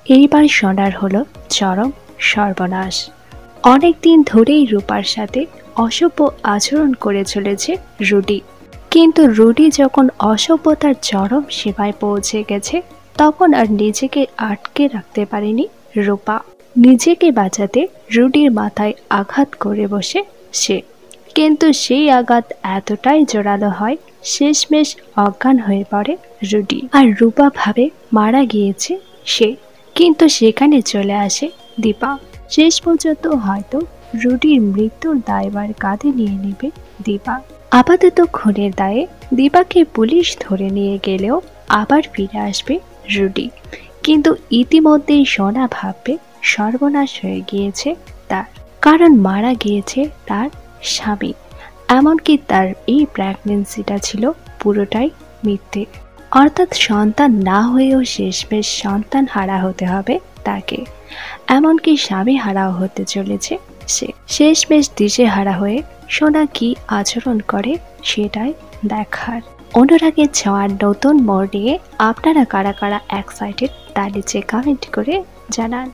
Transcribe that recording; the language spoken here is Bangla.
এইবার সোনার হলো চরম সর্বনাশ। অনেকদিন ধরেই রূপার সাথে অসভ্য আচরণ করে চলেছে রুডি। কিন্তু রুডি যখন অসভ্যতার চরম সীমায় পৌঁছে গেছে, তখন আর নিজেকে আটকে রাখতে পারেনি রূপা। নিজেকে বাঁচাতে রুডির মাথায় আঘাত করে বসে সে। কিন্তু সেই আঘাত এতটাই জোরালো হয়, শেষমেশ অজ্ঞান হয়ে পড়ে রুডি। আর রূপা ভাবে মারা গিয়েছে সে। কিন্তু সেখানে চলে আসে দীপা। শেষ পর্যন্ত হয়তো রুডির মৃত্যুর দায়ভার কাঁধে নিয়ে নেবে দীপা। আপাতত খুনের দায়ে দীপাকে পুলিশ ধরে নিয়ে গেলেও আবার ফিরে আসবে রুডি। কিন্তু ইতিমধ্যেই সোনা ভাববে সর্বনাশ হয়ে গিয়েছে তার, কারণ মারা গিয়েছে তার স্বামী। এমনকি তার এই প্রেগন্যান্সিটা ছিল পুরোটাই মিথ্যে। অর্থাৎ সন্তান না হয়েও শেষমেশ সন্তান হারা হতে হবে তাকে। এমনকি স্বামী হারাও হতে চলেছে সে। শেষমেশ দিশেহারা হয়ে সোনা কি আচরণ করে সেটাই দেখার। অনুরাগের ছোঁয়ার নতুন মোড় নিয়ে আপনারা কারা কারা এক্সাইটেড তা নিচে কমেন্ট করে জানান।